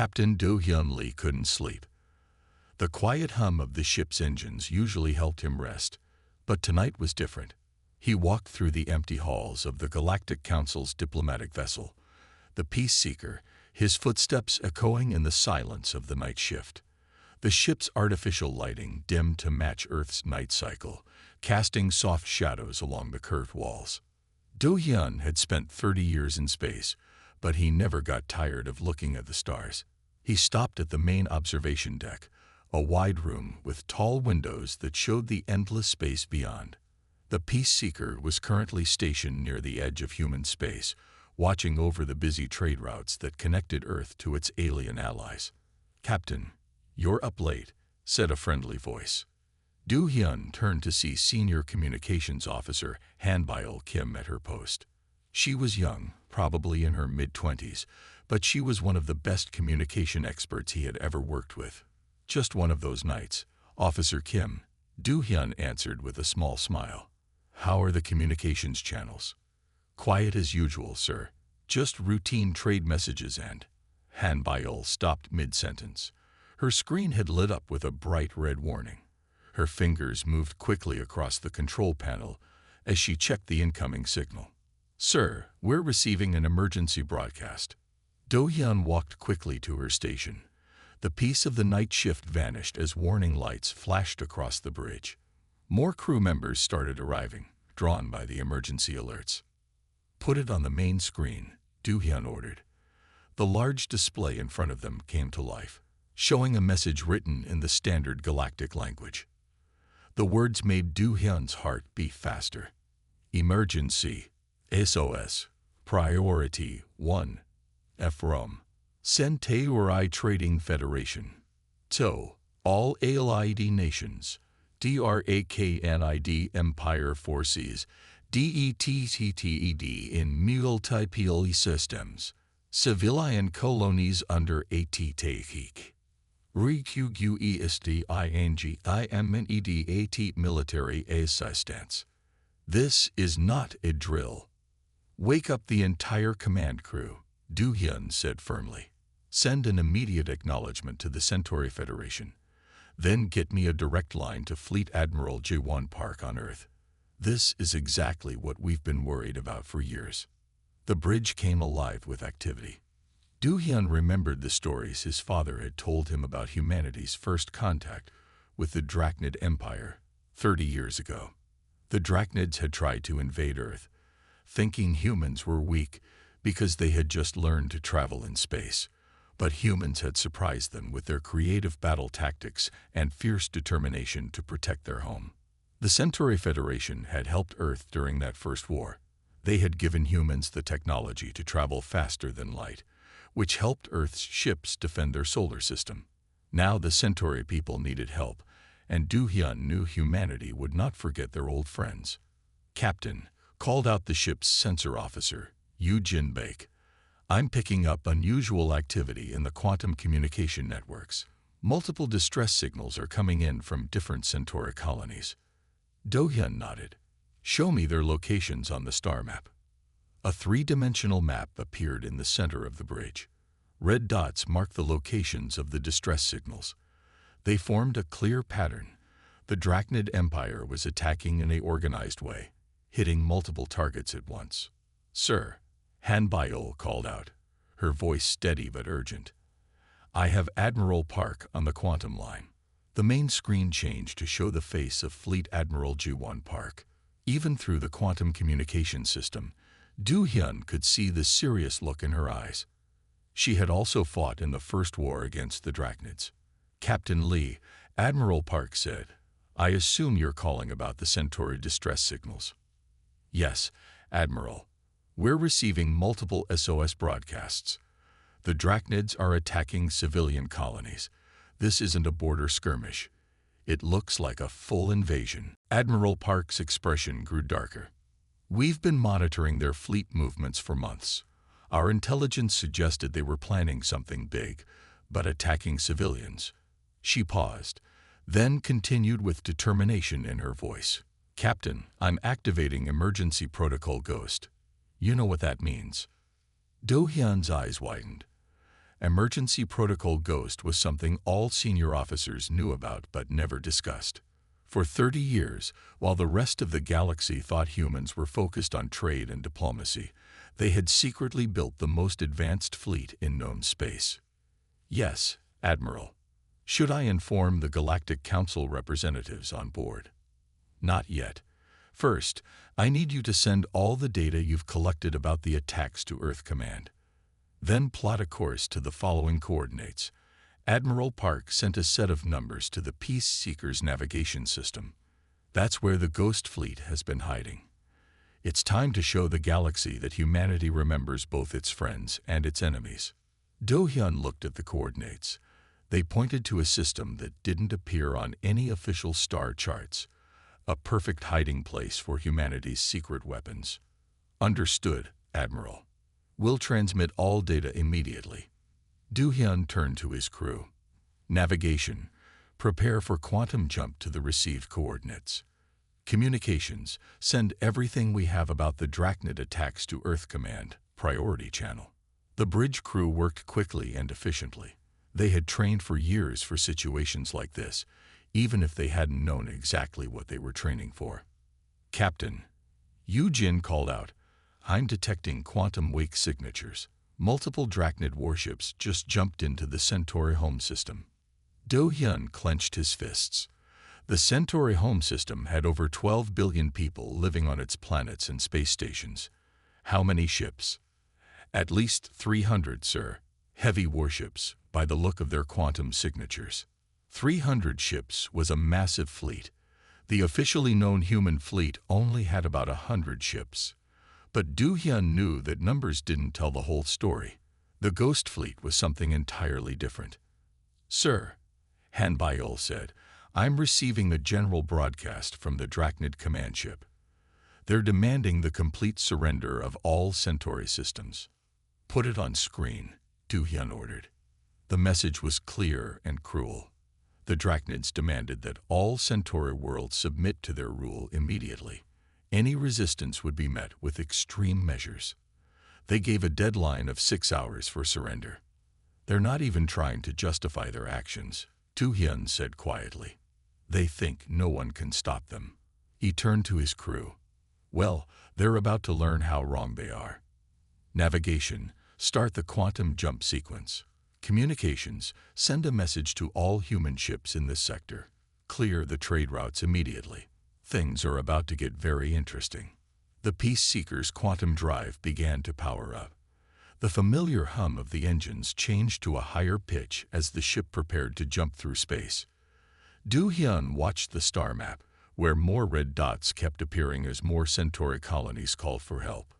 Captain Do-hyun Lee couldn't sleep. The quiet hum of the ship's engines usually helped him rest, but tonight was different. He walked through the empty halls of the Galactic Council's diplomatic vessel, the Peace Seeker, his footsteps echoing in the silence of the night shift. The ship's artificial lighting dimmed to match Earth's night cycle, casting soft shadows along the curved walls. Do-hyun had spent 30 years in space, but he never got tired of looking at the stars. He stopped at the main observation deck, a wide room with tall windows that showed the endless space beyond. The Peace Seeker was currently stationed near the edge of human space, watching over the busy trade routes that connected Earth to its alien allies. "Captain, you're up late," said a friendly voice. Do-hyun turned to see Senior Communications Officer Han-byul Kim at her post. She was young, probably in her mid-20s, but she was one of the best communication experts he had ever worked with. "Just one of those nights, Officer Kim," Do-hyun answered with a small smile. "How are the communications channels?" "Quiet as usual, sir. Just routine trade messages and—" Han-byul stopped mid-sentence. Her screen had lit up with a bright red warning. Her fingers moved quickly across the control panel as she checked the incoming signal. "Sir, we're receiving an emergency broadcast." Do-hyun walked quickly to her station. The peace of the night shift vanished as warning lights flashed across the bridge. More crew members started arriving, drawn by the emergency alerts. "Put it on the main screen," Do-hyun ordered. The large display in front of them came to life, showing a message written in the standard galactic language. The words made Do-hyun's heart beat faster. "Emergency. SOS. Priority 1. From Centauri Trading Federation. To all allied nations. DRAKNID Empire Forces. DETTTED in multiple systems. Civilian colonies under ATTAK. REQUESTINGIMNEDAT military assistance. This is not a drill. Wake up the entire command crew," Do-hyun said firmly. "Send an immediate acknowledgement to the Centauri Federation. Then get me a direct line to Fleet Admiral Jaewon Park on Earth. This is exactly what we've been worried about for years." The bridge came alive with activity. Do-hyun remembered the stories his father had told him about humanity's first contact with the Drachnid Empire 30 years ago. The Drachnids had tried to invade Earth, thinking humans were weak because they had just learned to travel in space. But humans had surprised them with their creative battle tactics and fierce determination to protect their home. The Centauri Federation had helped Earth during that first war. They had given humans the technology to travel faster than light, which helped Earth's ships defend their solar system. Now the Centauri people needed help, and Do-hyun knew humanity would not forget their old friends. "Captain," called out the ship's sensor officer, Yoo Jin-baek, "I'm picking up unusual activity in the quantum communication networks. Multiple distress signals are coming in from different Centauri colonies." Do-hyun nodded. "Show me their locations on the star map." A three-dimensional map appeared in the center of the bridge. Red dots marked the locations of the distress signals. They formed a clear pattern. The Drachnid Empire was attacking in an organized way, hitting multiple targets at once. "Sir," Han-byul called out, her voice steady but urgent. "I have Admiral Park on the quantum line." The main screen changed to show the face of Fleet Admiral Jaewon Park. Even through the quantum communication system, Do-hyun could see the serious look in her eyes. She had also fought in the First War against the Drachnids. "Captain Lee," Admiral Park said, "I assume you're calling about the Centauri distress signals." "Yes, Admiral. We're receiving multiple SOS broadcasts. The Drachnids are attacking civilian colonies. This isn't a border skirmish. It looks like a full invasion." Admiral Park's expression grew darker. "We've been monitoring their fleet movements for months. Our intelligence suggested they were planning something big, but attacking civilians." She paused, then continued with determination in her voice. "Captain, I'm activating Emergency Protocol Ghost. You know what that means." Do-hyun's eyes widened. Emergency Protocol Ghost was something all senior officers knew about but never discussed. For 30 years, while the rest of the galaxy thought humans were focused on trade and diplomacy, they had secretly built the most advanced fleet in known space. Yes, Admiral. Should I inform the Galactic Council representatives on board? Not yet. First, I need you to send all the data you've collected about the attacks to Earth Command. Then plot a course to the following coordinates. Admiral Park sent a set of numbers to the Peace Seeker's navigation system. That's where the Ghost Fleet has been hiding. It's time to show the galaxy that humanity remembers both its friends and its enemies. Do-hyun looked at the coordinates. They pointed to a system that didn't appear on any official star charts, a perfect hiding place for humanity's secret weapons. Understood, Admiral. We'll transmit all data immediately. Do-hyun turned to his crew. Navigation. Prepare for quantum jump to the received coordinates. Communications. Send everything we have about the Drachnid attacks to Earth Command, priority channel. The bridge crew worked quickly and efficiently. They had trained for years for situations like this, even if they hadn't known exactly what they were training for. Captain. Yu-jin called out, I'm detecting quantum wake signatures. Multiple Drachnid warships just jumped into the Centauri home system. Do-hyun clenched his fists. The Centauri home system had over 12 billion people living on its planets and space stations. How many ships? At least 300, sir. Heavy warships, by the look of their quantum signatures. 300 ships was a massive fleet. The officially known human fleet only had about 100 ships. But Do-hyun knew that numbers didn't tell the whole story. The Ghost Fleet was something entirely different. Sir, Han Byul said, I'm receiving a general broadcast from the Drachnid command ship. They're demanding the complete surrender of all Centauri systems. Put it on screen, Do-hyun ordered. The message was clear and cruel. The Drachnids demanded that all Centauri worlds submit to their rule immediately. Any resistance would be met with extreme measures. They gave a deadline of 6 hours for surrender. They're not even trying to justify their actions, Do-hyun said quietly. They think no one can stop them. He turned to his crew. Well, they're about to learn how wrong they are. Navigation. Start the quantum jump sequence. Communications. Send a message to all human ships in this sector. Clear the trade routes immediately. Things are about to get very interesting. The Peace Seeker's quantum drive began to power up. The familiar hum of the engines changed to a higher pitch as the ship prepared to jump through space. Do-hyun watched the star map, where more red dots kept appearing as more Centauri colonies called for help.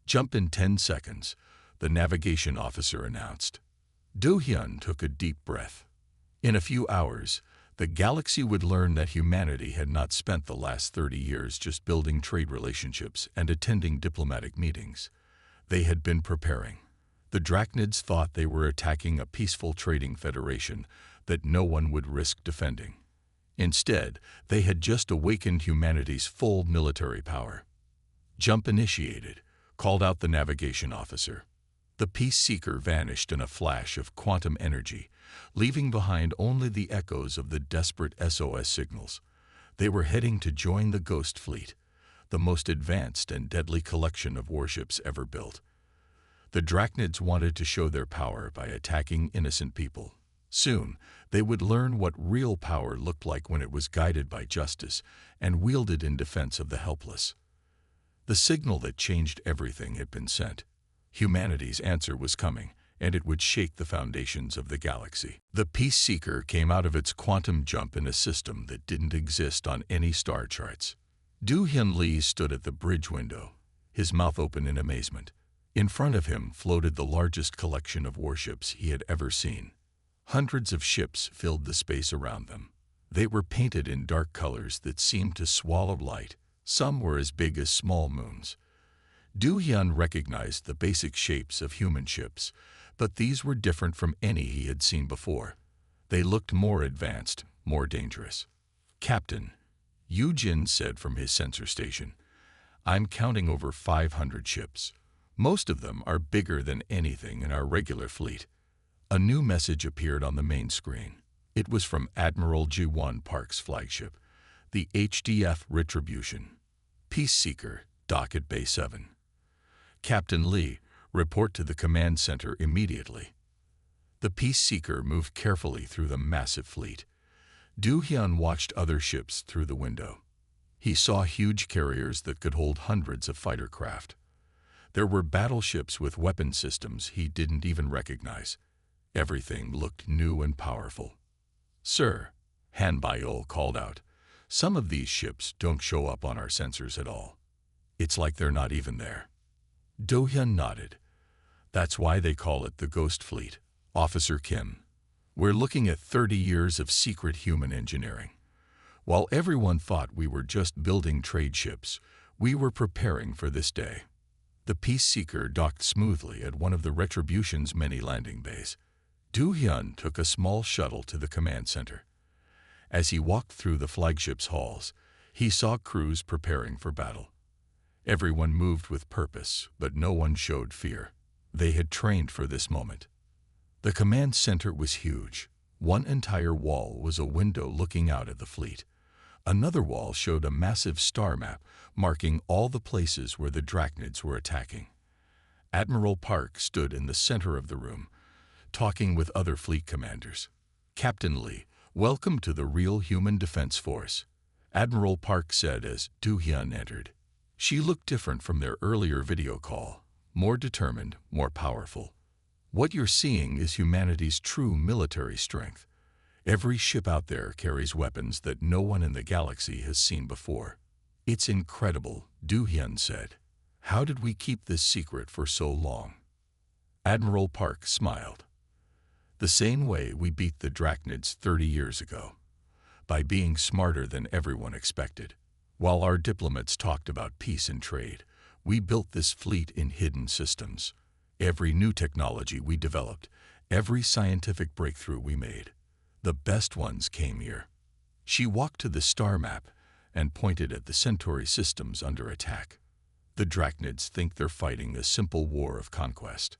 Jump in 10 seconds, the navigation officer announced. Do-hyun took a deep breath. In a few hours, the galaxy would learn that humanity had not spent the last 30 years just building trade relationships and attending diplomatic meetings. They had been preparing. The Drachnids thought they were attacking a peaceful trading federation that no one would risk defending. Instead, they had just awakened humanity's full military power. Jump initiated, called out the navigation officer. The Peace Seeker vanished in a flash of quantum energy, leaving behind only the echoes of the desperate SOS signals. They were heading to join the Ghost Fleet, the most advanced and deadly collection of warships ever built. The Drachnids wanted to show their power by attacking innocent people. Soon, they would learn what real power looked like when it was guided by justice and wielded in defense of the helpless. The signal that changed everything had been sent. Humanity's answer was coming, and it would shake the foundations of the galaxy. The Peace Seeker came out of its quantum jump in a system that didn't exist on any star charts. Do-hyun Lee stood at the bridge window, his mouth open in amazement. In front of him floated the largest collection of warships he had ever seen. Hundreds of ships filled the space around them. They were painted in dark colors that seemed to swallow light. Some were as big as small moons. Do-hyun recognized the basic shapes of human ships, but these were different from any he had seen before. They looked more advanced, more dangerous. Captain, Yu-jin said from his sensor station, I'm counting over 500 ships. Most of them are bigger than anything in our regular fleet. A new message appeared on the main screen. It was from Admiral G1 Park's flagship, the HDF Retribution. Peaceseeker, dock at Bay 7. Captain Lee, report to the command center immediately. The Peaceseeker moved carefully through the massive fleet. Do-hyun watched other ships through the window. He saw huge carriers that could hold hundreds of fighter craft. There were battleships with weapon systems he didn't even recognize. Everything looked new and powerful. "Sir," Han Byul called out, "some of these ships don't show up on our sensors at all. It's like they're not even there." Do-hyun nodded. "That's why they call it the Ghost Fleet, Officer Kim. We're looking at 30 years of secret human engineering. While everyone thought we were just building trade ships, we were preparing for this day." The Peaceseeker docked smoothly at one of the Retribution's many landing bays. Do-hyun took a small shuttle to the command center. As he walked through the flagship's halls, he saw crews preparing for battle. Everyone moved with purpose, but no one showed fear. They had trained for this moment. The command center was huge. One entire wall was a window looking out at the fleet. Another wall showed a massive star map marking all the places where the Drachnids were attacking. Admiral Park stood in the center of the room, talking with other fleet commanders. "Captain Lee, welcome to the real human defense force," Admiral Park said as Do-hyun entered. She looked different from their earlier video call, more determined, more powerful. "What you're seeing is humanity's true military strength. Every ship out there carries weapons that no one in the galaxy has seen before. It's incredible," Do-hyun said. "How did we keep this secret for so long?" Admiral Park smiled. "The same way we beat the Drachnids 30 years ago, by being smarter than everyone expected. While our diplomats talked about peace and trade, we built this fleet in hidden systems. Every new technology we developed, every scientific breakthrough we made, the best ones came here." She walked to the star map and pointed at the Centauri systems under attack. "The Drachnids think they're fighting a simple war of conquest.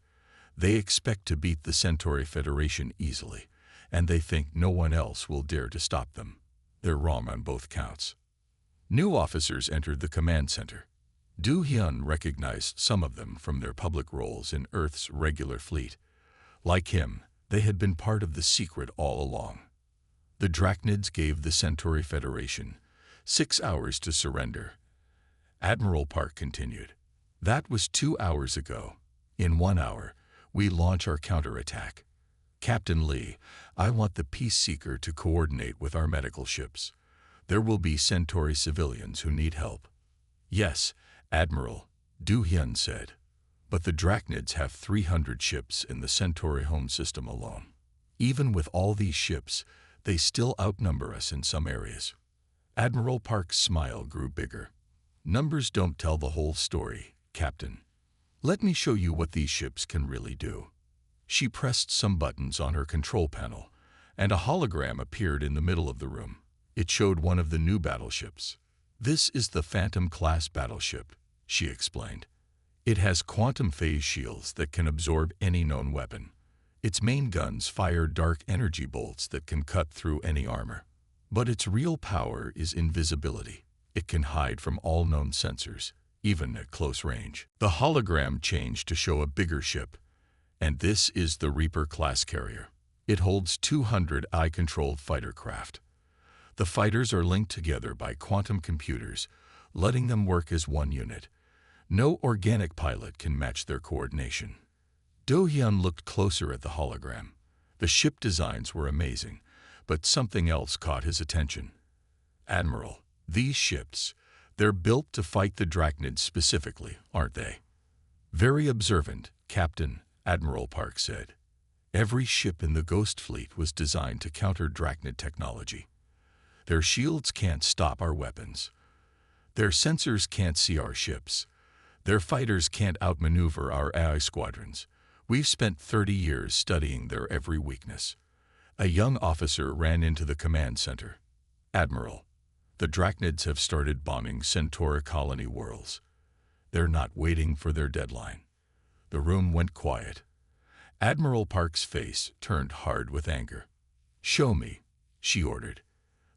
They expect to beat the Centauri Federation easily, and they think no one else will dare to stop them. They're wrong on both counts." New officers entered the command center. Do-hyun recognized some of them from their public roles in Earth's regular fleet. Like him, they had been part of the secret all along. The Drachnids gave the Centauri Federation 6 hours to surrender. Admiral Park continued. "That was 2 hours ago. In 1 hour, we launch our counterattack. Captain Lee, I want the Peaceseeker to coordinate with our medical ships. There will be Centauri civilians who need help." "Yes, Admiral," Do-hyun said. "But the Drachnids have 300 ships in the Centauri home system alone. Even with all these ships, they still outnumber us in some areas." Admiral Park's smile grew bigger. "Numbers don't tell the whole story, Captain. Let me show you what these ships can really do." She pressed some buttons on her control panel, and a hologram appeared in the middle of the room. It showed one of the new battleships. "This is the Phantom-class battleship," she explained. "It has quantum phase shields that can absorb any known weapon. Its main guns fire dark energy bolts that can cut through any armor. But its real power is invisibility. It can hide from all known sensors, even at close range." The hologram changed to show a bigger ship, and this is the Reaper-class carrier. It holds 200 eye-controlled fighter craft. The fighters are linked together by quantum computers, letting them work as one unit. No organic pilot can match their coordination. Do-hyun looked closer at the hologram. The ship designs were amazing, but something else caught his attention. "Admiral, these ships, they're built to fight the Drachnids specifically, aren't they?" "Very observant, Captain," Admiral Park said. "Every ship in the Ghost Fleet was designed to counter Drachnid technology. Their shields can't stop our weapons. Their sensors can't see our ships. Their fighters can't outmaneuver our AI squadrons. We've spent 30 years studying their every weakness." A young officer ran into the command center. "Admiral, the Drachnids have started bombing Centauri colony worlds. They're not waiting for their deadline." The room went quiet. Admiral Park's face turned hard with anger. "Show me," she ordered.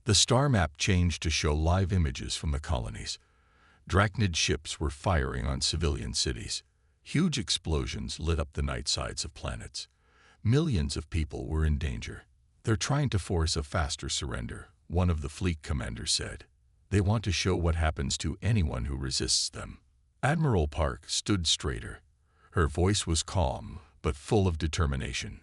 The star map changed to show live images from the colonies. Drachnid ships were firing on civilian cities. Huge explosions lit up the night sides of planets. Millions of people were in danger. "They're trying to force a faster surrender," one of the fleet commanders said. "They want to show what happens to anyone who resists them." Admiral Park stood straighter. Her voice was calm, but full of determination.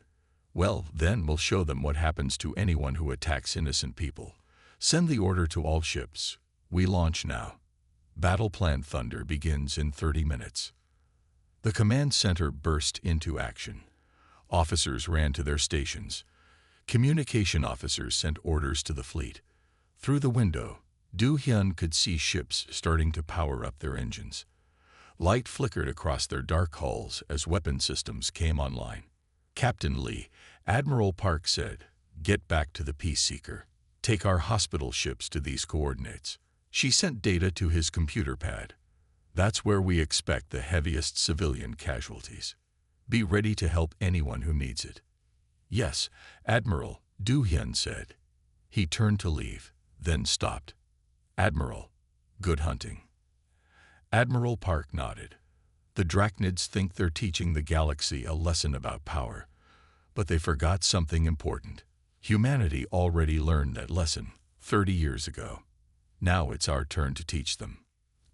"Well, then we'll show them what happens to anyone who attacks innocent people. Send the order to all ships. We launch now. Battle Plan Thunder begins in 30 minutes. The command center burst into action. Officers ran to their stations. Communication officers sent orders to the fleet. Through the window, Do-hyun could see ships starting to power up their engines. Light flickered across their dark hulls as weapon systems came online. "Captain Lee," Admiral Park said, "get back to the Peaceseeker. Take our hospital ships to these coordinates." She sent data to his computer pad. "That's where we expect the heaviest civilian casualties. Be ready to help anyone who needs it." "Yes, Admiral," Do-hyun said. He turned to leave, then stopped. "Admiral, good hunting." Admiral Park nodded. The Drachnids think they're teaching the galaxy a lesson about power, but they forgot something important. Humanity already learned that lesson 30 years ago. Now it's our turn to teach them.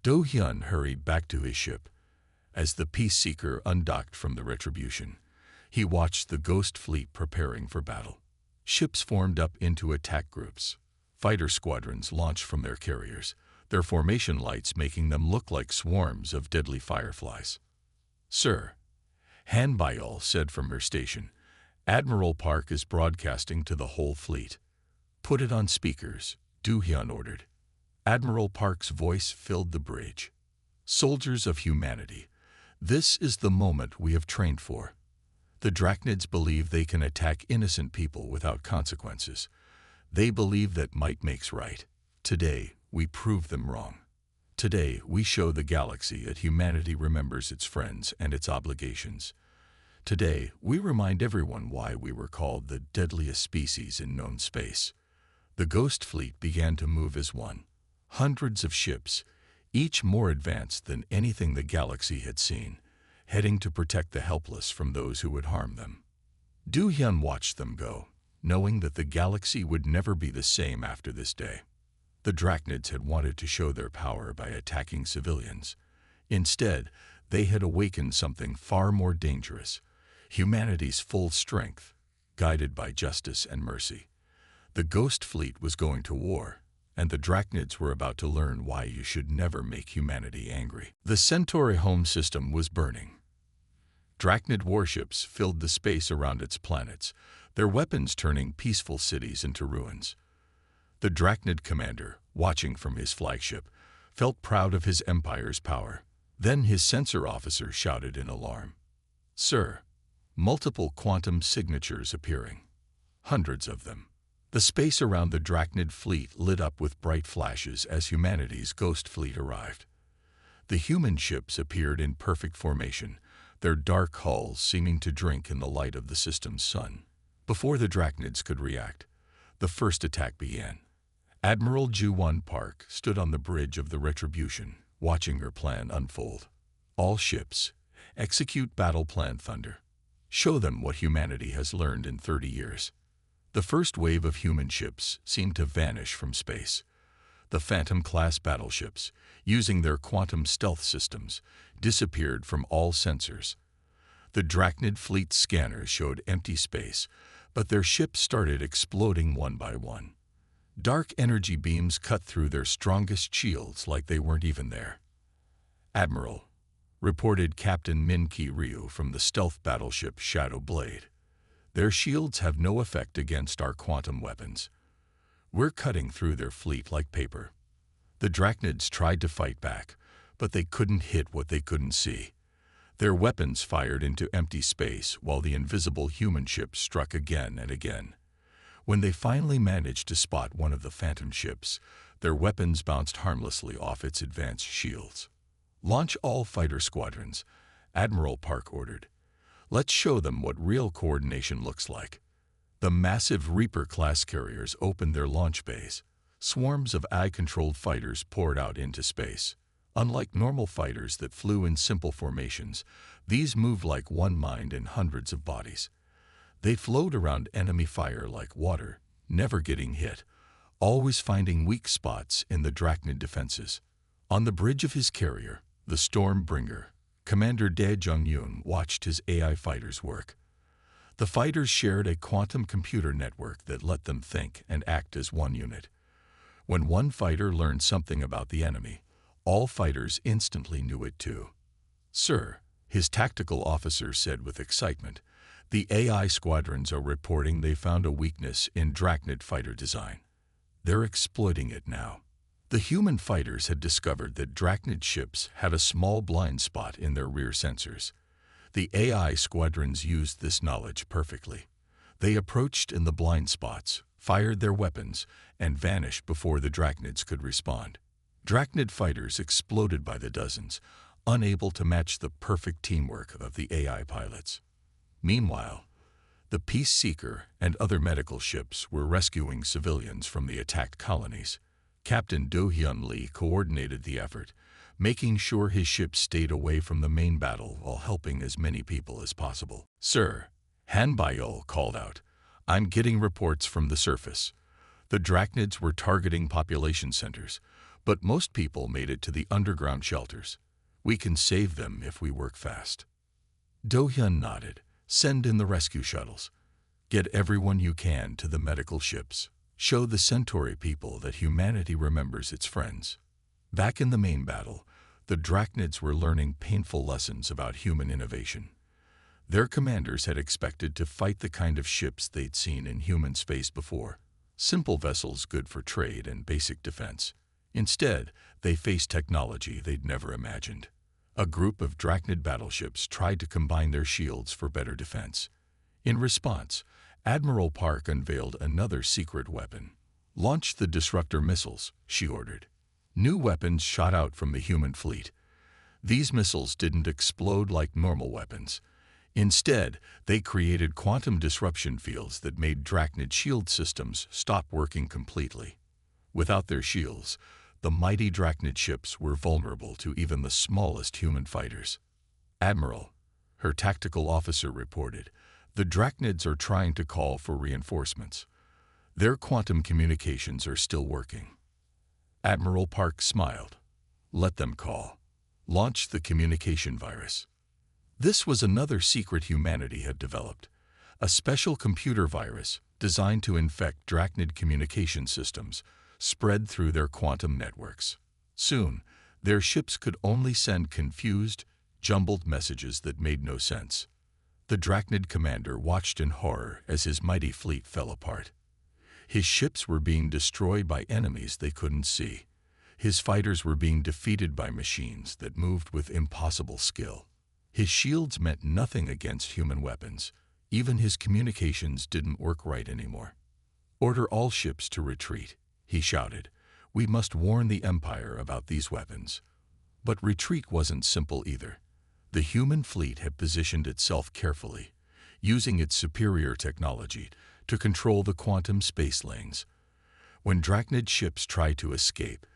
Do-hyun hurried back to his ship. As the Peaceseeker undocked from the Retribution, he watched the Ghost Fleet preparing for battle. Ships formed up into attack groups. Fighter squadrons launched from their carriers, their formation lights making them look like swarms of deadly fireflies. "Sir," Han Byul said from her station, "Admiral Park is broadcasting to the whole fleet." "Put it on speakers," Do-hyun ordered. Admiral Park's voice filled the bridge. "Soldiers of humanity, this is the moment we have trained for. The Drachnids believe they can attack innocent people without consequences. They believe that might makes right. Today, we prove them wrong. Today, we show the galaxy that humanity remembers its friends and its obligations. Today, we remind everyone why we were called the deadliest species in known space." The Ghost Fleet began to move as one. Hundreds of ships, each more advanced than anything the galaxy had seen, heading to protect the helpless from those who would harm them. Do-hyun watched them go, knowing that the galaxy would never be the same after this day. The Drachnids had wanted to show their power by attacking civilians. Instead, they had awakened something far more dangerous: humanity's full strength, guided by justice and mercy. The Ghost Fleet was going to war, and the Drachnids were about to learn why you should never make humanity angry. The Centauri home system was burning. Drachnid warships filled the space around its planets, their weapons turning peaceful cities into ruins. The Drachnid commander, watching from his flagship, felt proud of his empire's power. Then his sensor officer shouted in alarm, "Sir, multiple quantum signatures appearing. Hundreds of them." The space around the Drachnid fleet lit up with bright flashes as humanity's Ghost Fleet arrived. The human ships appeared in perfect formation, their dark hulls seeming to drink in the light of the system's sun. Before the Drachnids could react, the first attack began. Admiral Ju-won Park stood on the bridge of the Retribution, watching her plan unfold. "All ships, execute Battle Plan Thunder. Show them what humanity has learned in 30 years. The first wave of human ships seemed to vanish from space. The Phantom-class battleships, using their quantum stealth systems, disappeared from all sensors. The Drachnid fleet scanners showed empty space, but their ships started exploding one by one. Dark energy beams cut through their strongest shields like they weren't even there. "Admiral," reported Captain Min-ki Ryu from the stealth battleship Shadow Blade, "their shields have no effect against our quantum weapons. We're cutting through their fleet like paper." The Drachnids tried to fight back, but they couldn't hit what they couldn't see. Their weapons fired into empty space while the invisible human ships struck again and again. When they finally managed to spot one of the Phantom ships, their weapons bounced harmlessly off its advanced shields. "Launch all fighter squadrons," Admiral Park ordered. Let's show them what real coordination looks like. The massive Reaper-class carriers opened their launch bays. Swarms of AI-controlled fighters poured out into space. Unlike normal fighters that flew in simple formations, these moved like one mind in hundreds of bodies. They flowed around enemy fire like water, never getting hit, always finding weak spots in the Drachnid defenses. On the bridge of his carrier, the Stormbringer, Commander Dae Jung-yoon watched his AI fighters work. The fighters shared a quantum computer network that let them think and act as one unit. When one fighter learned something about the enemy, all fighters instantly knew it too. "Sir," his tactical officer said with excitement, "the AI squadrons are reporting they found a weakness in Drachnid fighter design. They're exploiting it now." The human fighters had discovered that Drachnid ships had a small blind spot in their rear sensors. The AI squadrons used this knowledge perfectly. They approached in the blind spots, fired their weapons, and vanished before the Drachnids could respond. Drachnid fighters exploded by the dozens, unable to match the perfect teamwork of the AI pilots. Meanwhile, the Peace Seeker and other medical ships were rescuing civilians from the attacked colonies. Captain Do-hyun Lee coordinated the effort, making sure his ship stayed away from the main battle while helping as many people as possible. "Sir," Han Byul called out, "I'm getting reports from the surface. The Drachnids were targeting population centers, but most people made it to the underground shelters. We can save them if we work fast." Do-hyun nodded. "Send in the rescue shuttles. Get everyone you can to the medical ships. Show the Centauri people that humanity remembers its friends." Back in the main battle, the Drachnids were learning painful lessons about human innovation. Their commanders had expected to fight the kind of ships they'd seen in human space before, simple vessels good for trade and basic defense. Instead, they faced technology they'd never imagined. A group of Drachnid battleships tried to combine their shields for better defense. In response, Admiral Park unveiled another secret weapon. "Launch the disruptor missiles," she ordered. New weapons shot out from the human fleet. These missiles didn't explode like normal weapons. Instead, they created quantum disruption fields that made Drachnid shield systems stop working completely. Without their shields, the mighty Drachnid ships were vulnerable to even the smallest human fighters. "Admiral," her tactical officer reported, "the Drachnids are trying to call for reinforcements. Their quantum communications are still working." Admiral Park smiled. "Let them call. Launch the communication virus." This was another secret humanity had developed, a special computer virus designed to infect Drachnid communication systems, spread through their quantum networks. Soon, their ships could only send confused, jumbled messages that made no sense. The Drachnid commander watched in horror as his mighty fleet fell apart. His ships were being destroyed by enemies they couldn't see. His fighters were being defeated by machines that moved with impossible skill. His shields meant nothing against human weapons. Even his communications didn't work right anymore. "Order all ships to retreat," he shouted. "We must warn the Empire about these weapons." But retreat wasn't simple either. The human fleet had positioned itself carefully, using its superior technology to control the quantum space lanes. When Drachnid ships tried to escape,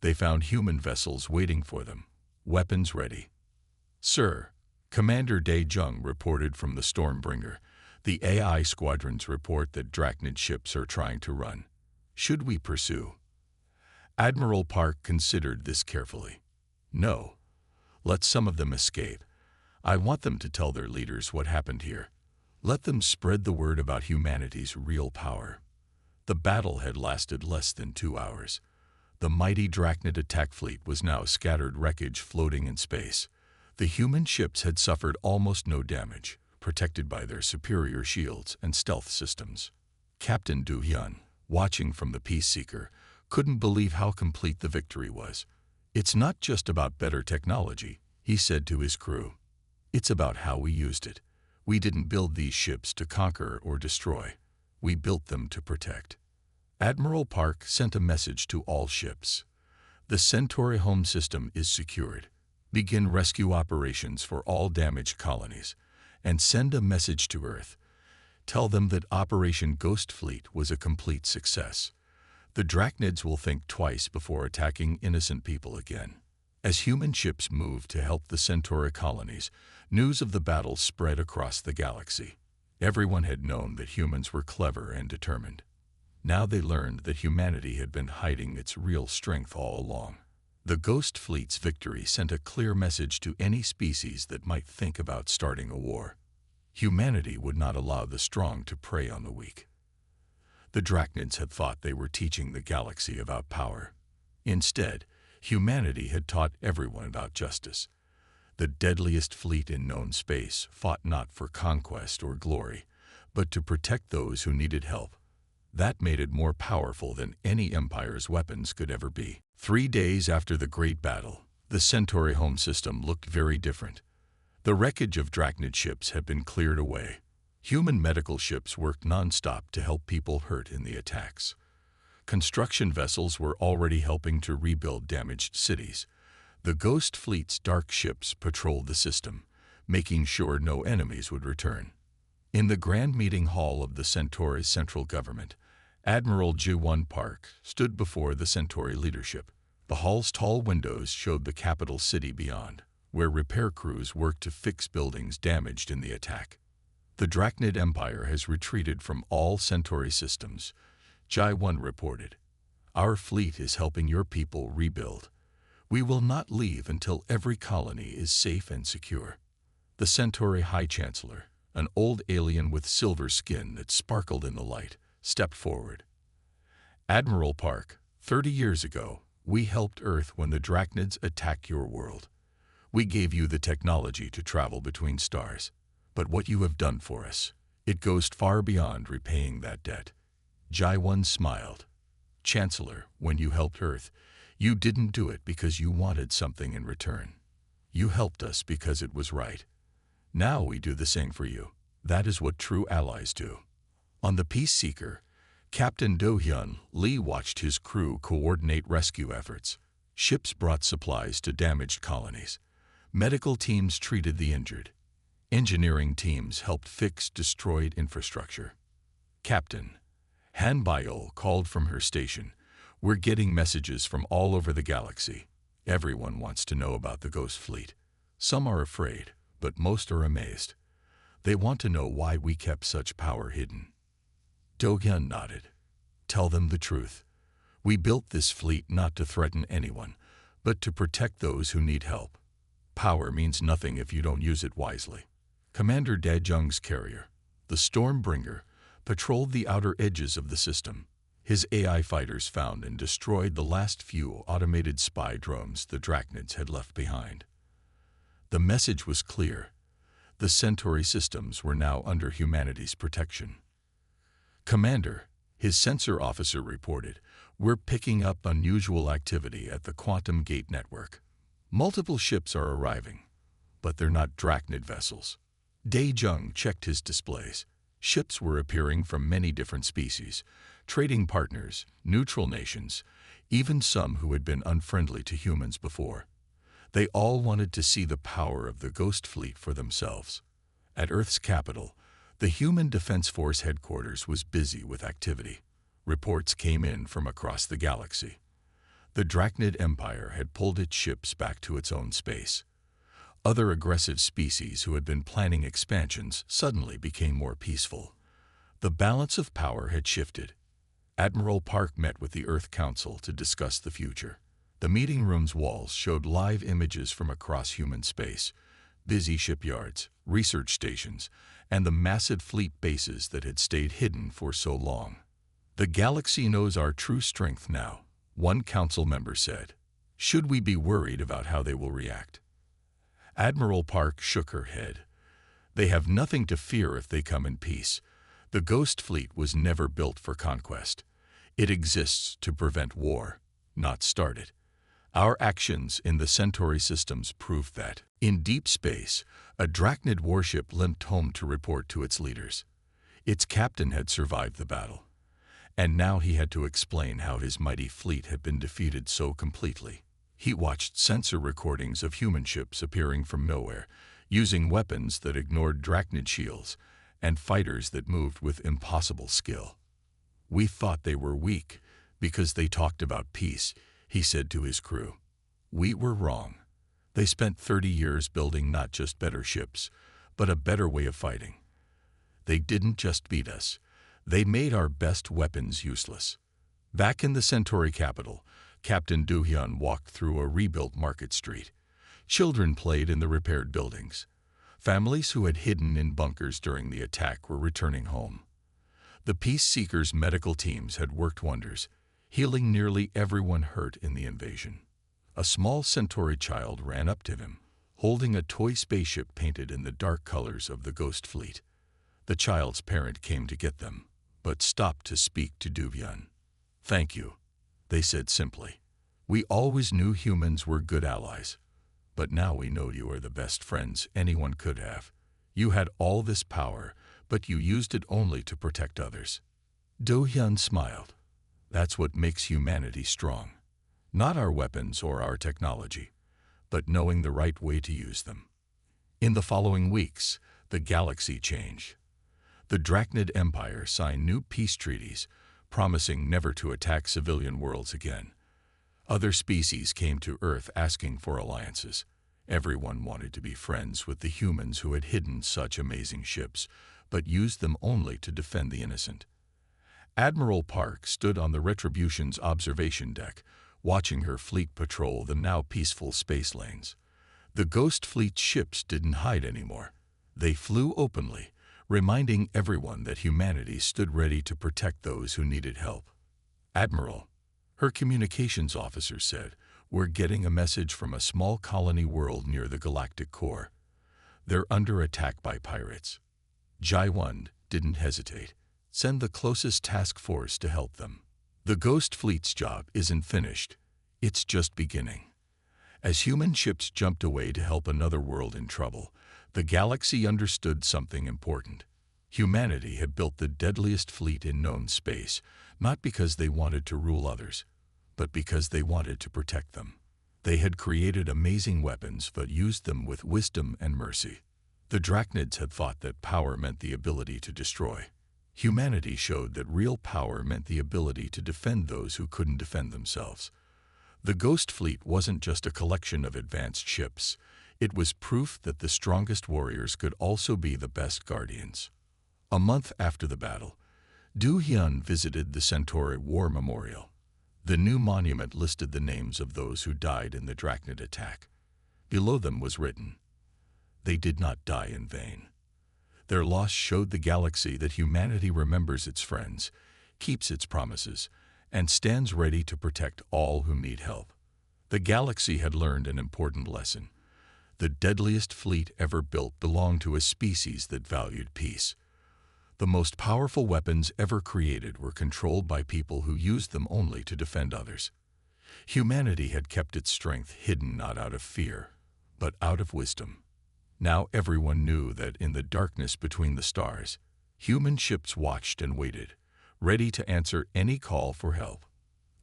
they found human vessels waiting for them, weapons ready. "Sir," Commander Dae Jung reported from the Stormbringer, "the AI squadrons report that Drachnid ships are trying to run. Should we pursue?" Admiral Park considered this carefully. "No. Let some of them escape. I want them to tell their leaders what happened here. Let them spread the word about humanity's real power." The battle had lasted less than 2 hours. The mighty Drachnid attack fleet was now scattered wreckage floating in space. The human ships had suffered almost no damage, protected by their superior shields and stealth systems. Captain Do-hyun, watching from the Peace Seeker, couldn't believe how complete the victory was. "It's not just about better technology," he said to his crew. "It's about how we used it. We didn't build these ships to conquer or destroy. We built them to protect." Admiral Park sent a message to all ships. "The Centauri home system is secured. Begin rescue operations for all damaged colonies. and send a message to Earth. Tell them that Operation Ghost Fleet was a complete success. The Drachnids will think twice before attacking innocent people again. As human ships moved to help the Centauri colonies, news of the battle spread across the galaxy. Everyone had known that humans were clever and determined. Now they learned that humanity had been hiding its real strength all along. The Ghost Fleet's victory sent a clear message to any species that might think about starting a war. Humanity would not allow the strong to prey on the weak. The Drachnids had thought they were teaching the galaxy about power. Instead, humanity had taught everyone about justice. The deadliest fleet in known space fought not for conquest or glory, but to protect those who needed help. That made it more powerful than any empire's weapons could ever be. 3 days after the Great Battle, the Centauri home system looked very different. The wreckage of Drachnid ships had been cleared away. Human medical ships worked non-stop to help people hurt in the attacks. Construction vessels were already helping to rebuild damaged cities. The Ghost Fleet's dark ships patrolled the system, making sure no enemies would return. In the grand meeting hall of the Centauri central government, Admiral HFY Park stood before the Centauri leadership. The hall's tall windows showed the capital city beyond, where repair crews worked to fix buildings damaged in the attack. The Drachnid Empire has retreated from all Centauri systems, HFY reported. Our fleet is helping your people rebuild. We will not leave until every colony is safe and secure. The Centauri High Chancellor, an old alien with silver skin that sparkled in the light, stepped forward. Admiral Park, 30 years ago, we helped Earth when the Drachnids attacked your world. We gave you the technology to travel between stars. But what you have done for us, it goes far beyond repaying that debt. HFY smiled. Chancellor, when you helped Earth, you didn't do it because you wanted something in return. You helped us because it was right. Now we do the same for you. That is what true allies do. On the Peace Seeker, Captain Do-hyun Lee watched his crew coordinate rescue efforts. Ships brought supplies to damaged colonies. Medical teams treated the injured. Engineering teams helped fix destroyed infrastructure. Captain Han Byul called from her station. We're getting messages from all over the galaxy. Everyone wants to know about the Ghost Fleet. Some are afraid, but most are amazed. They want to know why we kept such power hidden. Do-hyun nodded. Tell them the truth. We built this fleet not to threaten anyone, but to protect those who need help. Power means nothing if you don't use it wisely. Commander Daejung's carrier, the Stormbringer, patrolled the outer edges of the system. His AI fighters found and destroyed the last few automated spy drones the Drachnids had left behind. The message was clear. The Centauri systems were now under humanity's protection. Commander, his sensor officer reported, we're picking up unusual activity at the Quantum Gate network. Multiple ships are arriving, but they're not Drachnid vessels. Daejung checked his displays. Ships were appearing from many different species, trading partners, neutral nations, even some who had been unfriendly to humans before. They all wanted to see the power of the Ghost Fleet for themselves. At Earth's capital, the Human Defense Force headquarters was busy with activity. Reports came in from across the galaxy. The Drachnid Empire had pulled its ships back to its own space. Other aggressive species who had been planning expansions suddenly became more peaceful. The balance of power had shifted. Admiral Park met with the Earth Council to discuss the future. The meeting room's walls showed live images from across human space, busy shipyards, research stations, and the massive fleet bases that had stayed hidden for so long. The galaxy knows our true strength now, one council member said. Should we be worried about how they will react? Admiral Park shook her head. They have nothing to fear if they come in peace. The Ghost Fleet was never built for conquest. It exists to prevent war, not start it. Our actions in the Centauri systems prove that. In deep space, a Drachnid warship limped home to report to its leaders. Its captain had survived the battle, and now he had to explain how his mighty fleet had been defeated so completely. He watched sensor recordings of human ships appearing from nowhere, using weapons that ignored Drachnid shields and fighters that moved with impossible skill. "We thought they were weak because they talked about peace," he said to his crew. "We were wrong. They spent 30 years building not just better ships, but a better way of fighting. They didn't just beat us. They made our best weapons useless." Back in the Centauri capital, Captain Do-hyun walked through a rebuilt market street. Children played in the repaired buildings. Families who had hidden in bunkers during the attack were returning home. The peace seekers' medical teams had worked wonders, healing nearly everyone hurt in the invasion. A small Centauri child ran up to him, holding a toy spaceship painted in the dark colors of the Ghost Fleet. The child's parent came to get them, but stopped to speak to Do-hyun. "Thank you," they said simply. "We always knew humans were good allies, but now we know you are the best friends anyone could have. You had all this power, but you used it only to protect others." Do-hyun smiled. "That's what makes humanity strong. Not our weapons or our technology, but knowing the right way to use them." In the following weeks, the galaxy changed. The Drachnid Empire signed new peace treaties, promising never to attack civilian worlds again. Other species came to Earth asking for alliances. Everyone wanted to be friends with the humans who had hidden such amazing ships, but used them only to defend the innocent. Admiral Park stood on the Retribution's observation deck, watching her fleet patrol the now peaceful space lanes. The Ghost Fleet's ships didn't hide anymore. They flew openly, reminding everyone that humanity stood ready to protect those who needed help. "Admiral," her communications officer said, "we're getting a message from a small colony world near the galactic core. They're under attack by pirates." Jai-1 didn't hesitate. "Send the closest task force to help them. The Ghost Fleet's job isn't finished. It's just beginning." As human ships jumped away to help another world in trouble, the galaxy understood something important. Humanity had built the deadliest fleet in known space, not because they wanted to rule others, but because they wanted to protect them. They had created amazing weapons but used them with wisdom and mercy. The Drachnids had thought that power meant the ability to destroy. Humanity showed that real power meant the ability to defend those who couldn't defend themselves. The Ghost Fleet wasn't just a collection of advanced ships. It was proof that the strongest warriors could also be the best guardians. A month after the battle, Do-hyun visited the Centauri War Memorial. The new monument listed the names of those who died in the Drachnid attack. Below them was written, "They did not die in vain." Their loss showed the galaxy that humanity remembers its friends, keeps its promises, and stands ready to protect all who need help. The galaxy had learned an important lesson. The deadliest fleet ever built belonged to a species that valued peace. The most powerful weapons ever created were controlled by people who used them only to defend others. Humanity had kept its strength hidden not out of fear, but out of wisdom. Now everyone knew that in the darkness between the stars, human ships watched and waited, ready to answer any call for help.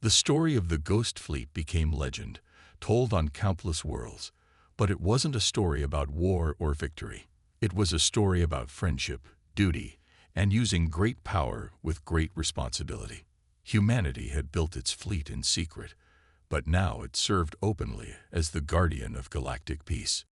The story of the Ghost Fleet became legend, told on countless worlds, but it wasn't a story about war or victory. It was a story about friendship, duty, and using great power with great responsibility. Humanity had built its fleet in secret, but now it served openly as the guardian of galactic peace.